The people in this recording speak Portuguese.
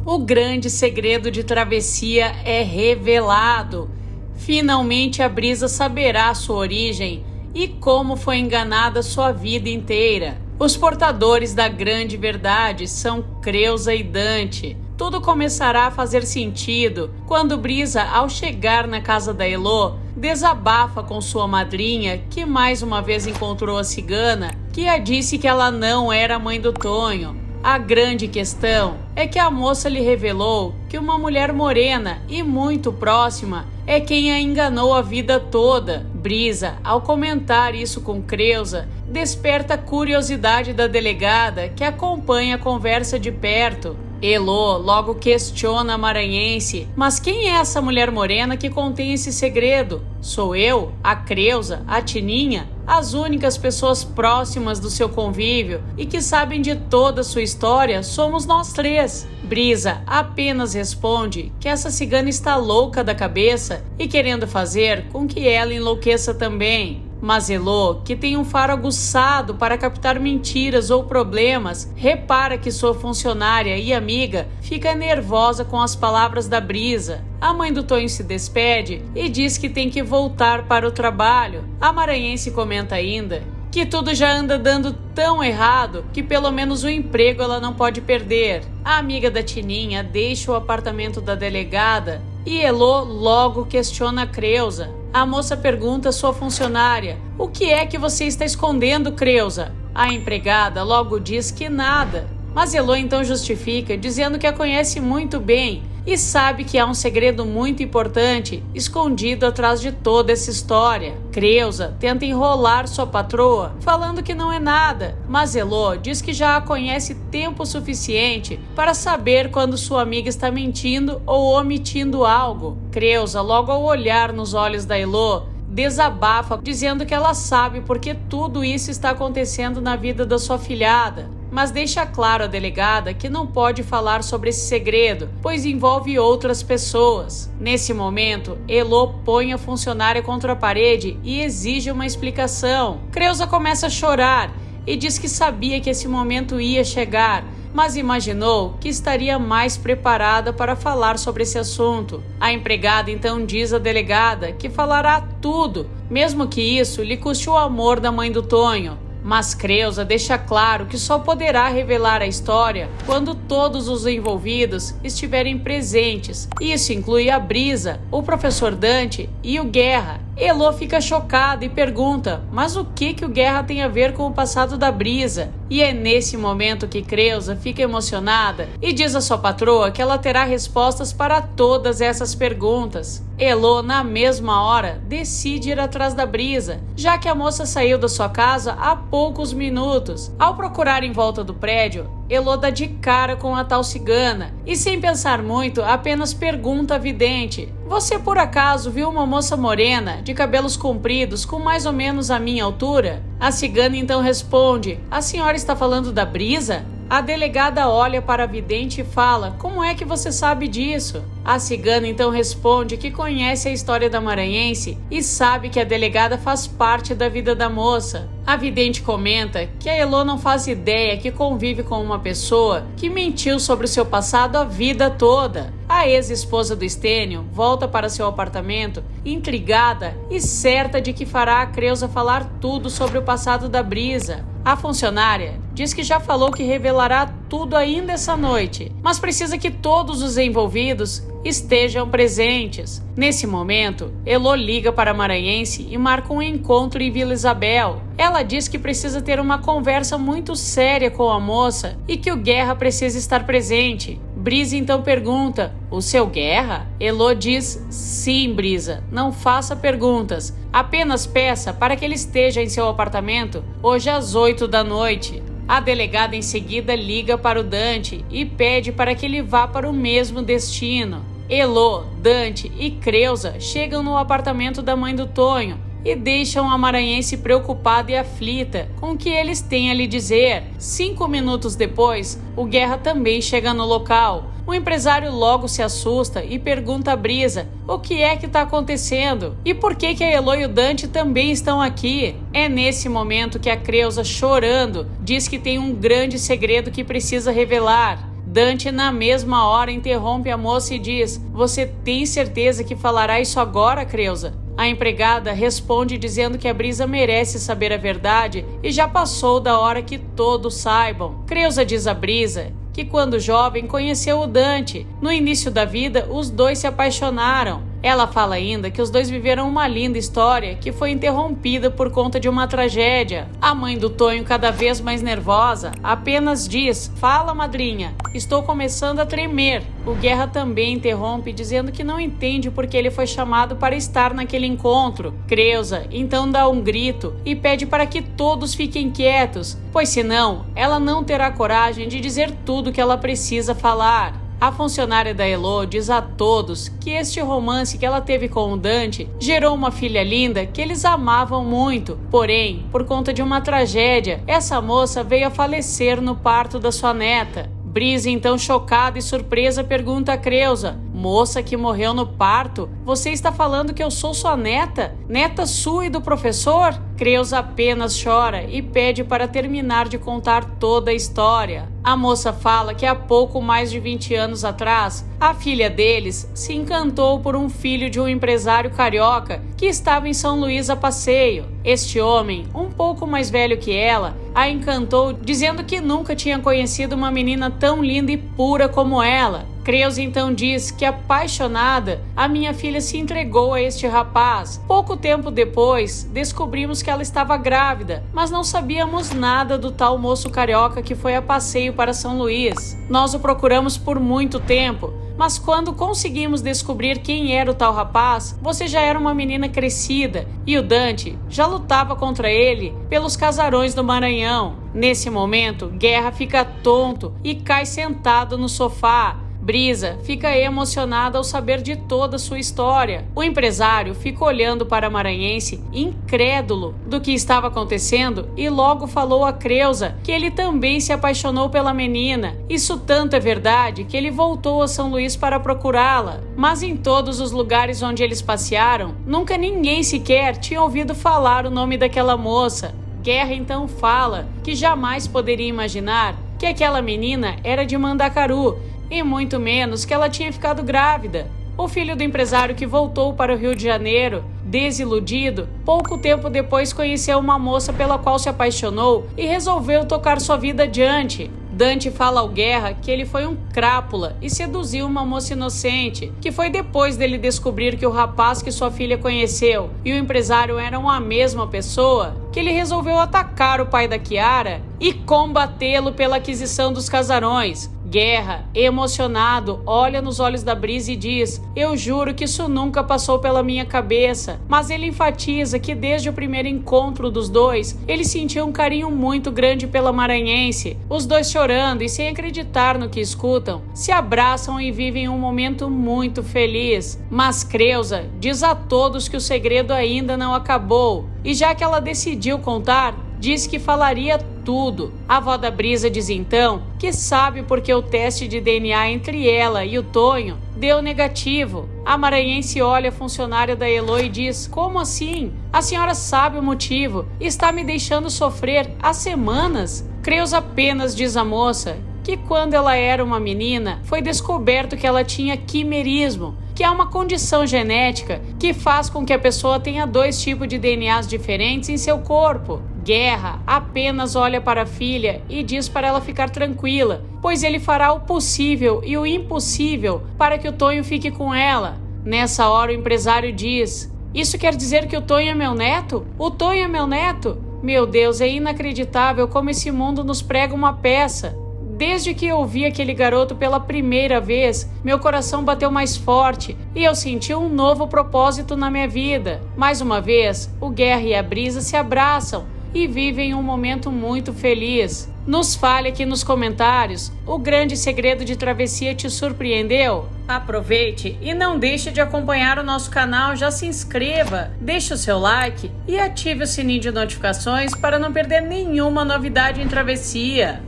O grande segredo de Travessia é revelado. Finalmente a Brisa saberá sua origem e como foi enganada sua vida inteira. Os portadores da grande verdade são Creusa e Dante. Tudo começará a fazer sentido quando Brisa, ao chegar na casa da Elô, desabafa com sua madrinha, que mais uma vez encontrou a cigana, que a disse que ela não era a mãe do Tonho. A grande questão é que a moça lhe revelou que uma mulher morena e muito próxima é quem a enganou a vida toda. Brisa, ao comentar isso com Creusa, desperta a curiosidade da delegada, que acompanha a conversa de perto. Elô logo questiona a maranhense: mas quem é essa mulher morena que contém esse segredo? Sou eu, a Creusa, a Tininha? As únicas pessoas próximas do seu convívio e que sabem de toda a sua história somos nós três. Brisa apenas responde que essa cigana está louca da cabeça e querendo fazer com que ela enlouqueça também. Mas Elô, que tem um faro aguçado para captar mentiras ou problemas, repara que sua funcionária e amiga fica nervosa com as palavras da Brisa. A mãe do Tonho se despede e diz que tem que voltar para o trabalho. A maranhense comenta ainda que tudo já anda dando tão errado que pelo menos o emprego ela não pode perder. A amiga da Tininha deixa o apartamento da delegada e Elô logo questiona a Creusa. A moça pergunta à sua funcionária: o que é que você está escondendo, Creusa? A empregada logo diz que nada, mas Elô então justifica, dizendo que a conhece muito bem e sabe que há um segredo muito importante escondido atrás de toda essa história. Creusa tenta enrolar sua patroa, falando que não é nada, mas Elô diz que já a conhece tempo suficiente para saber quando sua amiga está mentindo ou omitindo algo. Creusa, logo ao olhar nos olhos da Elô, desabafa, dizendo que ela sabe porque tudo isso está acontecendo na vida da sua filhada, mas deixa claro à delegada que não pode falar sobre esse segredo, pois envolve outras pessoas. Nesse momento, Elô põe a funcionária contra a parede e exige uma explicação. Creusa começa a chorar e diz que sabia que esse momento ia chegar, mas imaginou que estaria mais preparada para falar sobre esse assunto. A empregada então diz à delegada que falará tudo, mesmo que isso lhe custe o amor da mãe do Tonho. Mas Creusa deixa claro que só poderá revelar a história quando todos os envolvidos estiverem presentes. Isso inclui a Brisa, o professor Dante e o Guerra. Elô fica chocada e pergunta: mas o que o Guerra tem a ver com o passado da Brisa? E é nesse momento que Creusa fica emocionada e diz à sua patroa que ela terá respostas para todas essas perguntas. Elô, na mesma hora, decide ir atrás da Brisa, já que a moça saiu da sua casa há poucos minutos. Ao procurar em volta do prédio, Elô dá de cara com a tal cigana e, sem pensar muito, apenas pergunta à vidente: você por acaso viu uma moça morena, de cabelos compridos, com mais ou menos a minha altura? A cigana então responde: a senhora está falando da Brisa? A delegada olha para a vidente e fala: como é que você sabe disso? A cigana então responde que conhece a história da maranhense e sabe que a delegada faz parte da vida da moça. A vidente comenta que a Elô não faz ideia que convive com uma pessoa que mentiu sobre o seu passado a vida toda. A ex-esposa do Estênio volta para seu apartamento, intrigada e certa de que fará a Creusa falar tudo sobre o passado da Brisa. A funcionária diz que já falou que revelará tudo ainda essa noite, mas precisa que todos os envolvidos estejam presentes. Nesse momento, Elô liga para a maranhense e marca um encontro em Vila Isabel. Ela diz que precisa ter uma conversa muito séria com a moça e que o Guerra precisa estar presente. Brisa então pergunta: o seu Guerra? Elô diz: sim, Brisa, não faça perguntas, apenas peça para que ele esteja em seu apartamento hoje às 8 da noite. A delegada em seguida liga para o Dante e pede para que ele vá para o mesmo destino. Elô, Dante e Creusa chegam no apartamento da mãe do Tonho e deixam a maranhense preocupada e aflita com o que eles têm a lhe dizer. 5 minutos depois, o Guerra também chega no local. O empresário logo se assusta e pergunta a Brisa o que é que está acontecendo e por que a Elô e o Dante também estão aqui. É nesse momento que a Creusa, chorando, diz que tem um grande segredo que precisa revelar. Dante, na mesma hora, interrompe a moça e diz: "Você tem certeza que falará isso agora, Creusa?" A empregada responde dizendo que a Brisa merece saber a verdade e já passou da hora que todos saibam. Creusa diz a Brisa que quando jovem conheceu o Dante. No início da vida, os dois se apaixonaram. Ela fala ainda que os dois viveram uma linda história que foi interrompida por conta de uma tragédia. A mãe do Tonho, cada vez mais nervosa, apenas diz: "Fala, madrinha, estou começando a tremer." O Guerra também interrompe, dizendo que não entende porque ele foi chamado para estar naquele encontro. Creusa então dá um grito e pede para que todos fiquem quietos, pois senão ela não terá coragem de dizer tudo que ela precisa falar. A funcionária da Elo diz a todos que este romance que ela teve com o Dante gerou uma filha linda que eles amavam muito. Porém, por conta de uma tragédia, essa moça veio a falecer no parto da sua neta. Brisa, então chocada e surpresa, pergunta a Creusa: "Moça que morreu no parto, você está falando que eu sou sua neta? Neta sua e do professor?" Creusa apenas chora e pede para terminar de contar toda a história. A moça fala que há pouco mais de 20 anos atrás, a filha deles se encantou por um filho de um empresário carioca que estava em São Luís a passeio. Este homem, um pouco mais velho que ela, a encantou, dizendo que nunca tinha conhecido uma menina tão linda e pura como ela. Creusa então diz que, apaixonada, a minha filha se entregou a este rapaz. Pouco tempo depois, descobrimos que ela estava grávida, mas não sabíamos nada do tal moço carioca que foi a passeio para São Luís. Nós o procuramos por muito tempo, mas quando conseguimos descobrir quem era o tal rapaz, você já era uma menina crescida e o Dante já lutava contra ele pelos casarões do Maranhão. Nesse momento, Guerra fica tonto e cai sentado no sofá. Brisa fica emocionada ao saber de toda a sua história. O empresário fica olhando para a maranhense, incrédulo do que estava acontecendo, e logo falou a Creusa que ele também se apaixonou pela menina. Isso tanto é verdade que ele voltou a São Luís para procurá-la. Mas em todos os lugares onde eles passearam, nunca ninguém sequer tinha ouvido falar o nome daquela moça. Guerra então fala que jamais poderia imaginar que aquela menina era de Mandacaru, e muito menos que ela tinha ficado grávida. O filho do empresário que voltou para o Rio de Janeiro, desiludido, pouco tempo depois conheceu uma moça pela qual se apaixonou e resolveu tocar sua vida adiante. Dante fala ao Guerra que ele foi um crápula e seduziu uma moça inocente, que foi depois dele descobrir que o rapaz que sua filha conheceu e o empresário eram a mesma pessoa, que ele resolveu atacar o pai da Chiara e combatê-lo pela aquisição dos casarões. Guerra, emocionado, olha nos olhos da Brisa e diz: "Eu juro que isso nunca passou pela minha cabeça." Mas ele enfatiza que desde o primeiro encontro dos dois, ele sentiu um carinho muito grande pela maranhense. Os dois, chorando e sem acreditar no que escutam, se abraçam e vivem um momento muito feliz. Mas Creusa diz a todos que o segredo ainda não acabou, e já que ela decidiu contar, diz que falaria tudo. A avó da Brisa diz então que sabe porque o teste de DNA entre ela e o Tonho deu negativo. A maranhense olha a funcionária da Elo e diz: "Como assim? A senhora sabe o motivo. Está me deixando sofrer há semanas." Creusa apenas diz à moça que quando ela era uma menina, foi descoberto que ela tinha quimerismo, que é uma condição genética que faz com que a pessoa tenha 2 tipos de DNAs diferentes em seu corpo. Guerra apenas olha para a filha e diz para ela ficar tranquila, pois ele fará o possível e o impossível para que o Tonho fique com ela. Nessa hora o empresário diz: "Isso quer dizer que o Tonho é meu neto? O Tonho é meu neto?" Meu Deus, é inacreditável como esse mundo nos prega uma peça. Desde que eu vi aquele garoto pela primeira vez, meu coração bateu mais forte e eu senti um novo propósito na minha vida. Mais uma vez, o Guerra e a Brisa se abraçam e vivem um momento muito feliz. Nos fale aqui nos comentários, o grande segredo de Travessia te surpreendeu? Aproveite e não deixe de acompanhar o nosso canal, já se inscreva, deixe o seu like e ative o sininho de notificações para não perder nenhuma novidade em Travessia.